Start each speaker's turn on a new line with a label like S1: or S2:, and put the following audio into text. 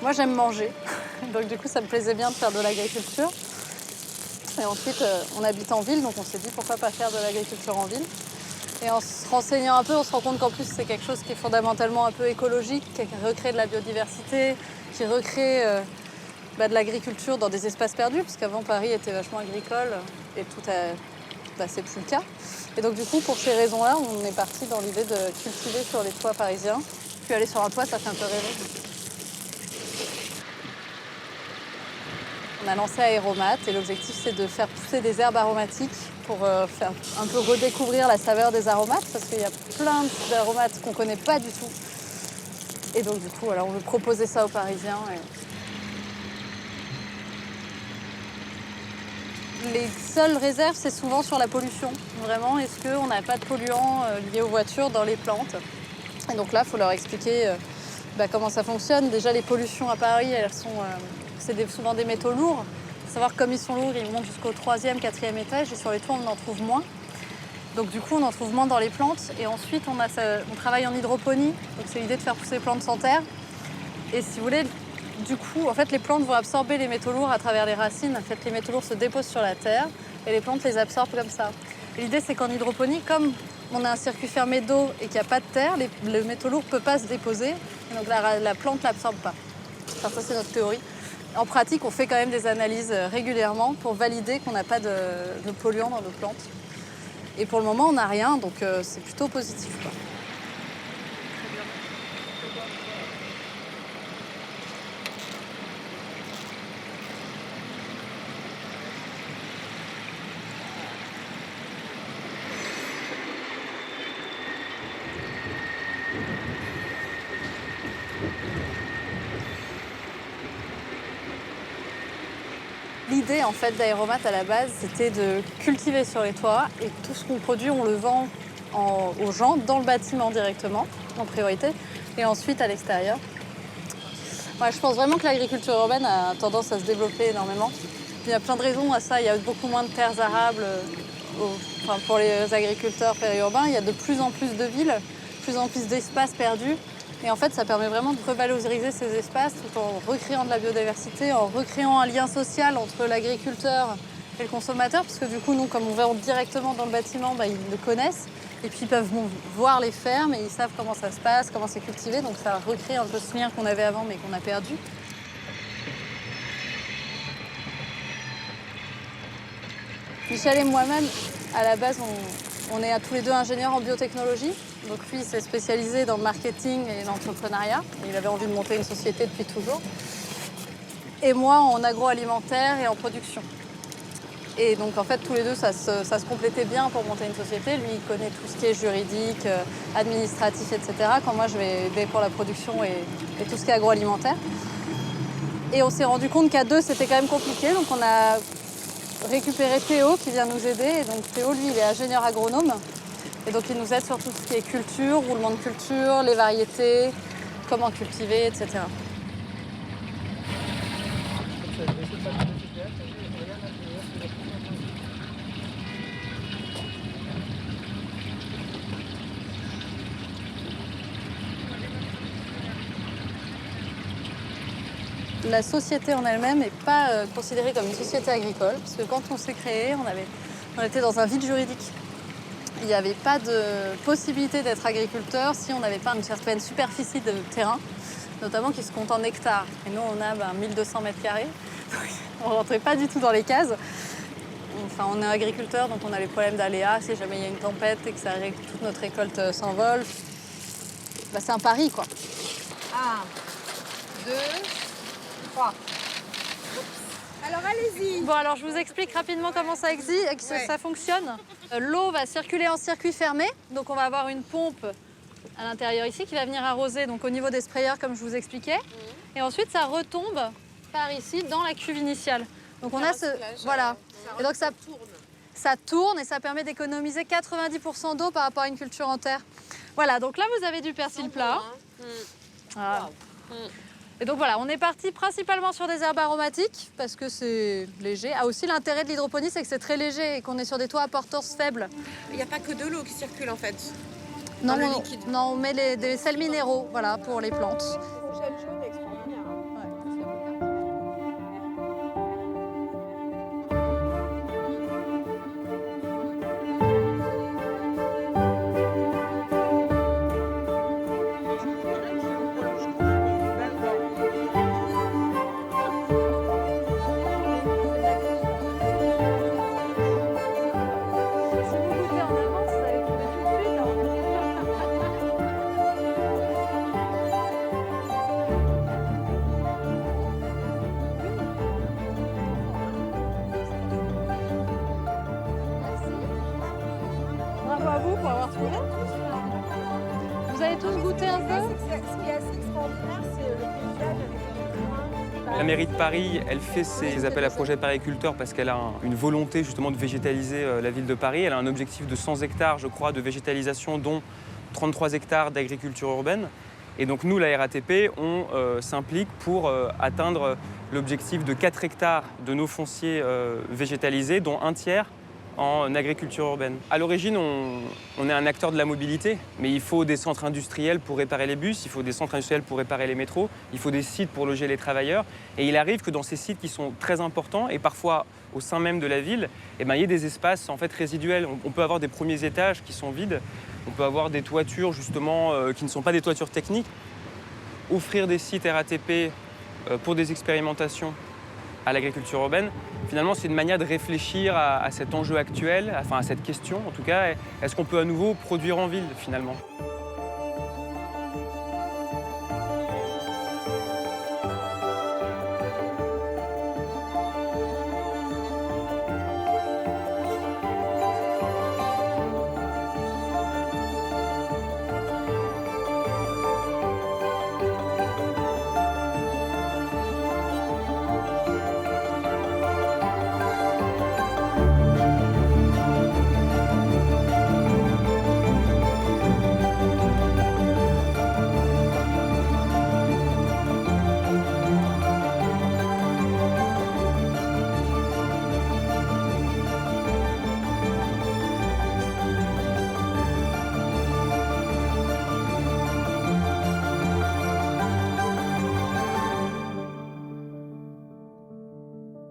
S1: Moi, j'aime manger, donc du coup, ça me plaisait bien de faire de l'agriculture. Et ensuite, on habite en ville, donc on s'est dit pourquoi pas faire de l'agriculture en ville. Et en se renseignant un peu, on se rend compte qu'en plus, c'est quelque chose qui est fondamentalement un peu écologique, qui recrée de la biodiversité, qui recrée de l'agriculture dans des espaces perdus, parce qu'avant, Paris était vachement agricole, et c'est plus le cas. Et donc du coup, pour ces raisons-là, on est parti dans l'idée de cultiver sur les toits parisiens. Puis aller sur un toit, ça fait un peu rêver. On a lancé Aéromat et l'objectif c'est de faire pousser des herbes aromatiques pour faire un peu redécouvrir la saveur des aromates parce qu'il y a plein d'aromates qu'on ne connaît pas du tout. Et donc du coup, on veut proposer ça aux Parisiens. Les seules réserves, c'est souvent sur la pollution. Vraiment, est-ce qu'on n'a pas de polluants liés aux voitures dans les plantes? Et donc là, il faut leur expliquer comment ça fonctionne. Déjà, les pollutions à Paris, c'est souvent des métaux lourds. Il faut savoir comme ils sont lourds, ils montent jusqu'au 3e, 4e étage et sur les toits, on en trouve moins. Donc du coup, on en trouve moins dans les plantes. Et ensuite, on travaille en hydroponie. Donc c'est l'idée de faire pousser les plantes sans terre. Et si vous voulez, du coup, en fait, les plantes vont absorber les métaux lourds à travers les racines. En fait, les métaux lourds se déposent sur la terre et les plantes les absorbent comme ça. Et l'idée, c'est qu'en hydroponie, comme on a un circuit fermé d'eau et qu'il n'y a pas de terre, le métaux lourd ne peut pas se déposer. Et donc la plante ne l'absorbe pas. Enfin, ça, c'est notre théorie. En pratique, on fait quand même des analyses régulièrement pour valider qu'on n'a pas de polluants dans nos plantes. Et pour le moment, on n'a rien, donc c'est plutôt positif, quoi. L'idée en fait d'Aéromat à la base, c'était de cultiver sur les toits et tout ce qu'on produit, on le vend aux gens dans le bâtiment directement, en priorité, et ensuite à l'extérieur. Ouais, je pense vraiment que l'agriculture urbaine a tendance à se développer énormément. Il y a plein de raisons à ça. Il y a beaucoup moins de terres arables pour les agriculteurs périurbains. Il y a de plus en plus de villes, de plus en plus d'espaces perdus. Et en fait, ça permet vraiment de revaloriser ces espaces tout en recréant de la biodiversité, en recréant un lien social entre l'agriculteur et le consommateur. Parce que du coup, nous, comme on va directement dans le bâtiment, ils le connaissent. Et puis ils peuvent voir les fermes et ils savent comment ça se passe, comment c'est cultivé. Donc ça recrée un peu ce lien qu'on avait avant mais qu'on a perdu. Michel et moi-même, à la base, on est tous les deux ingénieurs en biotechnologie. Donc lui, il s'est spécialisé dans le marketing et l'entrepreneuriat. Il avait envie de monter une société depuis toujours. Et moi, en agroalimentaire et en production. Et donc en fait, tous les deux, ça se complétait bien pour monter une société. Lui, il connaît tout ce qui est juridique, administratif, etc. Quand moi, je vais aider pour la production et tout ce qui est agroalimentaire. Et on s'est rendu compte qu'à deux, c'était quand même compliqué. Donc on a récupéré Théo qui vient nous aider. Et donc Théo, lui, il est ingénieur agronome. Et donc il nous aide sur tout ce qui est culture, roulement de culture, les variétés, comment cultiver, etc. la société en elle-même n'est pas considérée comme une société agricole, parce que quand on s'est créé, on était dans un vide juridique. Il n'y avait pas de possibilité d'être agriculteur si on n'avait pas une certaine superficie de terrain, notamment qui se compte en hectares. Et nous, on a 1200 mètres carrés, donc on ne rentrait pas du tout dans les cases. Enfin, on est agriculteur, donc on a les problèmes d'aléas. Si jamais il y a une tempête et que toute notre récolte s'envole, c'est un pari, quoi.
S2: 1, 2, 3. Alors allez-y.
S1: Bon, alors je vous explique rapidement comment ça fonctionne. L'eau va circuler en circuit fermé, donc on va avoir une pompe à l'intérieur ici qui va venir arroser donc au niveau des sprayeurs comme je vous expliquais. Et ensuite ça retombe par ici dans la cuve initiale. Donc on a voilà. Et donc ça tourne et ça permet d'économiser 90% d'eau par rapport à une culture en terre. Voilà, donc là vous avez du persil plat. Voilà. Et donc voilà, on est parti principalement sur des herbes aromatiques parce que c'est léger. Ah, aussi l'intérêt de l'hydroponie, c'est que c'est très léger et qu'on est sur des taux à portance faibles.
S2: Il n'y a pas que de l'eau qui circule en fait.
S1: Non, on met des sels minéraux, voilà, pour les plantes. Bravo à vous pour avoir trouvé. Vous avez tous goûté un peu?
S2: Ce qui est assez extraordinaire, c'est le paysage avec les terrains.
S3: La mairie de Paris, elle fait ses appels à projets pariculteurs parce qu'elle a une volonté justement de végétaliser la ville de Paris. Elle a un objectif de 100 hectares, je crois, de végétalisation, dont 33 hectares d'agriculture urbaine. Et donc nous, la RATP, on s'implique pour atteindre l'objectif de 4 hectares de nos fonciers végétalisés, dont un tiers en agriculture urbaine. À l'origine, on est un acteur de la mobilité, mais il faut des centres industriels pour réparer les bus, il faut des centres industriels pour réparer les métros, il faut des sites pour loger les travailleurs. Et il arrive que dans ces sites qui sont très importants, et parfois au sein même de la ville, il y ait des espaces en fait résiduels. On peut avoir des premiers étages qui sont vides, on peut avoir des toitures justement qui ne sont pas des toitures techniques. Offrir des sites RATP pour des expérimentations à l'agriculture urbaine, finalement, c'est une manière de réfléchir à cet enjeu actuel, enfin à cette question en tout cas. Est-ce qu'on peut à nouveau produire en ville finalement ?